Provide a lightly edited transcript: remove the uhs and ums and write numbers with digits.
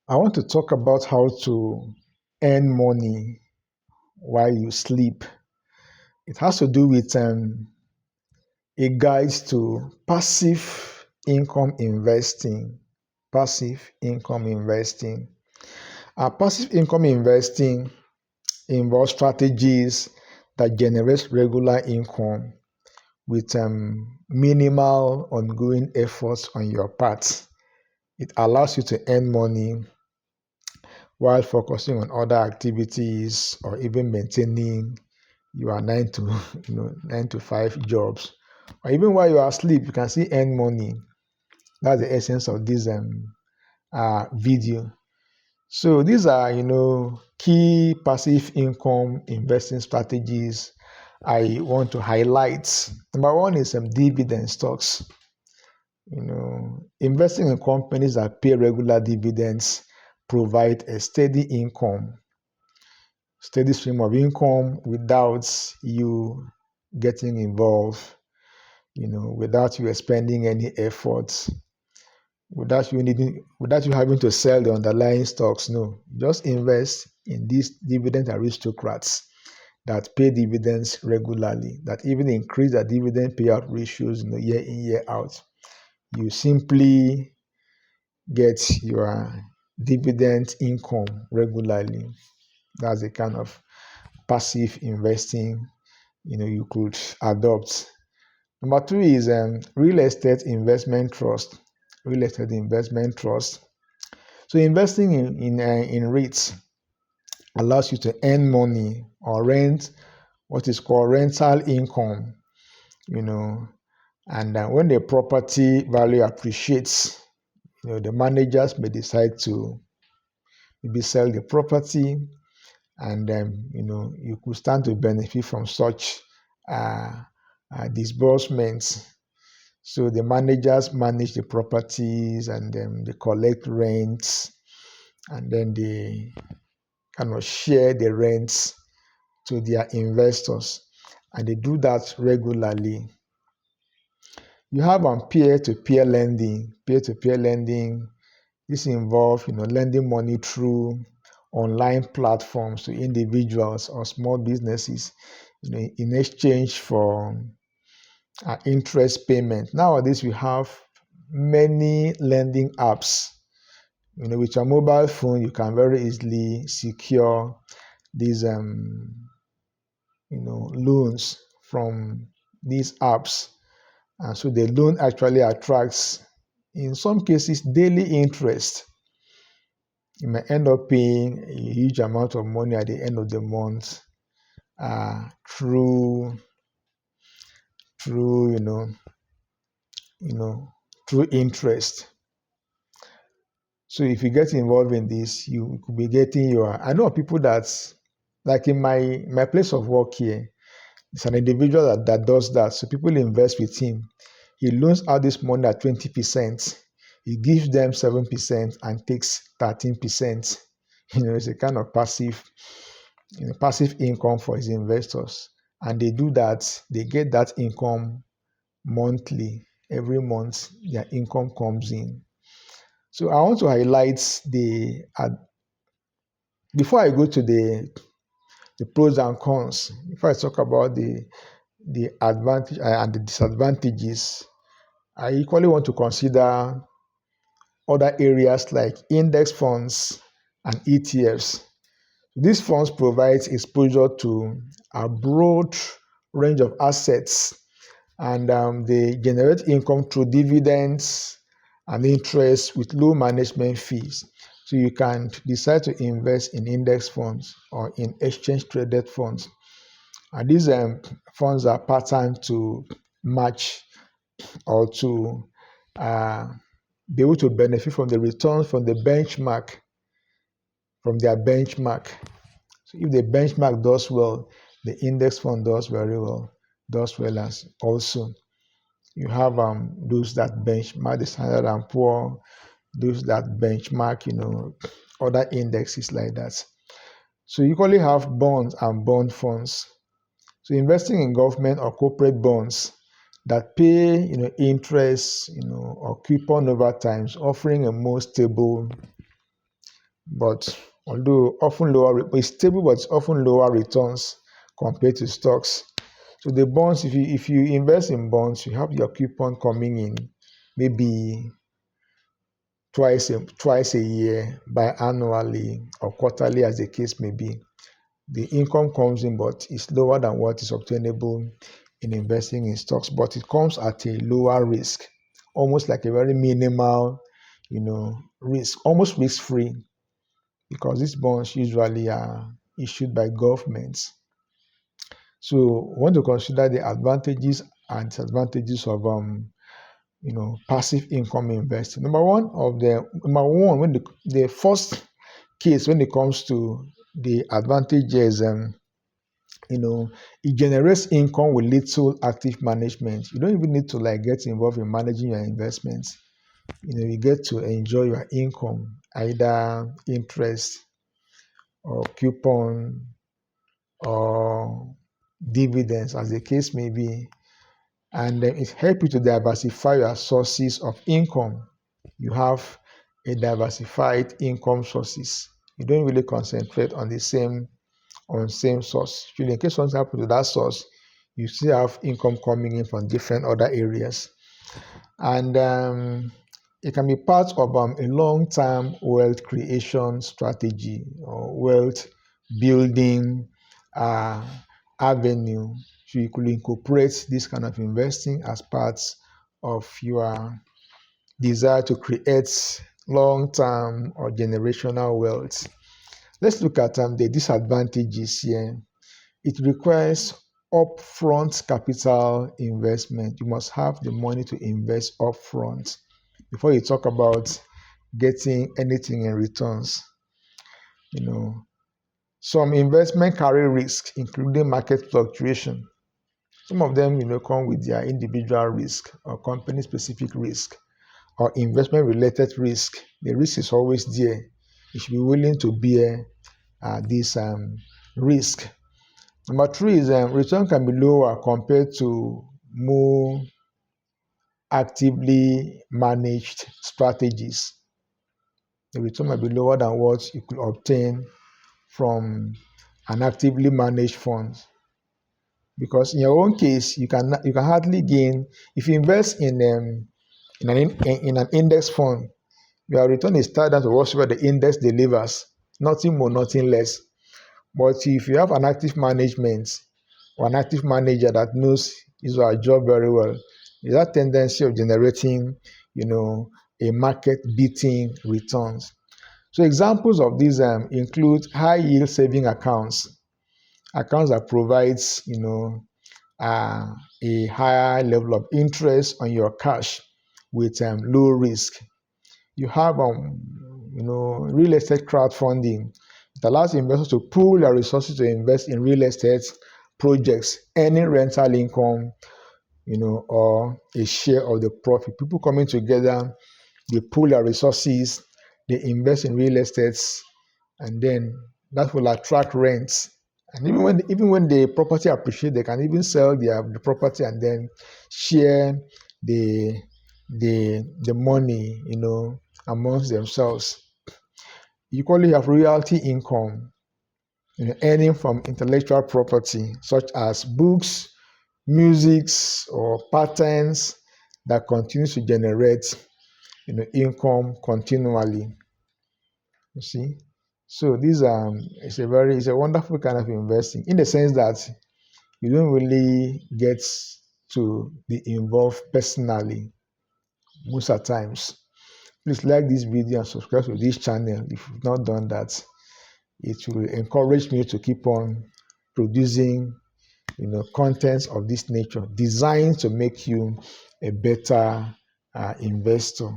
I want to talk about how to earn money while you sleep. It has to do with a guide to passive income investing. Passive income investing. Passive income investing involves strategies that generate regular income with minimal ongoing efforts on your part. It allows you to earn money while focusing on other activities or even maintaining your 9 to 5 jobs, or even while you are asleep you can still earn money. That's the essence of this video. So these are key passive income investing strategies I want to highlight. Number one is dividend stocks. Investing in companies that pay regular dividends provide a steady stream of income without you getting involved, without you expending any effort, without you having to sell the underlying stocks. No, just invest in these dividend aristocrats that pay dividends regularly, that even increase their dividend payout ratios, year in, year out. You simply get your dividend income regularly. That's the kind of passive investing you could adopt. Number two is real estate investment trust. Real estate investment trust. So investing in REITs allows you to earn money or rent what is called rental income. And when the property value appreciates, the managers may decide to maybe sell the property, and you could stand to benefit from such disbursements. So the managers manage the properties, and they collect rents, and then they kind of share the rents to their investors, and they do that regularly. You have peer-to-peer lending. Peer-to-peer lending, this involves lending money through online platforms to individuals or small businesses, in exchange for interest payment. Nowadays we have many lending apps. With your mobile phone you can very easily secure these loans from these apps. And so the loan actually attracts, in some cases, daily interest. You may end up paying a huge amount of money at the end of the month through through you know you know through interest. So if you get involved in this, you could be getting your. I know people that, like in my place of work here, it's an individual that does that. So people invest with him. He loans out this money at 20%. He gives them 7% and takes 13%. It's a kind of passive income for his investors. And they do that, they get that income monthly. Every month, their income comes in. So I want to highlight before I go to the pros and cons, before I talk about the advantage and the disadvantages, I equally want to consider other areas like index funds and ETFs. These funds provide exposure to a broad range of assets, and they generate income through dividends and interest with low management fees. So you can decide to invest in index funds or in exchange traded funds. And these funds are patterned to match or to uh, be able to benefit from the returns from their benchmark. So if the benchmark does well, the index fund does very well, does well as also. You have those that benchmark the Standard and Poor, those that benchmark, other indexes like that. So you equally have bonds and bond funds. So investing in government or corporate bonds that pay, interest, or coupon over times, offering a more stable but although often lower, it's stable, but it's often lower returns compared to stocks. So the bonds, if you invest in bonds, you have your coupon coming in maybe twice a year, biannually or quarterly, as the case may be. The income comes in, but it's lower than what is obtainable in investing in stocks, but it comes at a lower risk, almost like a very minimal, risk, almost risk-free, because these bonds usually are issued by governments. So we want to consider the advantages and disadvantages of passive income investing. Number one, when the first case when it comes to the advantages, it generates income with little active management. You don't even need to get involved in managing your investments. You get to enjoy your income, either interest or coupon or dividends, as the case may be. And then it helps you to diversify your sources of income. You have a diversified income sources. You don't really concentrate on the same source. In case something happens to that source, you still have income coming in from different other areas. And it can be part of a long-term wealth creation strategy or wealth building avenue. So you could incorporate this kind of investing as part of your desire to create long-term or generational wealth. Let's look at the disadvantages here. It requires upfront capital investment. You must have the money to invest upfront before you talk about getting anything in returns. Some investment carry risks, including market fluctuation. Some of them, come with their individual risk or company-specific risk or investment-related risk. The risk is always there. You should be willing to bear this risk. Number three is return can be lower compared to more actively managed strategies. The return might be lower than what you could obtain from an actively managed fund. Because in your own case, you can hardly gain if you invest in an index fund. Your return is tied down to whatever the index delivers, nothing more, nothing less. But if you have an active management or an active manager that knows his or her job very well, there's that tendency of generating, a market beating returns. So examples of these include high yield saving accounts that provides, a higher level of interest on your cash with low risk. You have, real estate crowdfunding. It allows investors to pool their resources to invest in real estate projects, earning rental income, or a share of the profit. People coming together, they pool their resources, they invest in real estates, and then that will attract rents. And even when the property appreciates, they can even sell the property and then share the money, amongst themselves. You equally have royalty income, earning from intellectual property such as books, musics, or patents that continues to generate, income continually. You see, so this it's a wonderful kind of investing in the sense that you don't really get to be involved personally most of the times. Please like this video and subscribe to this channel if you've not done that. It will encourage me to keep on producing, contents of this nature designed to make you a better investor.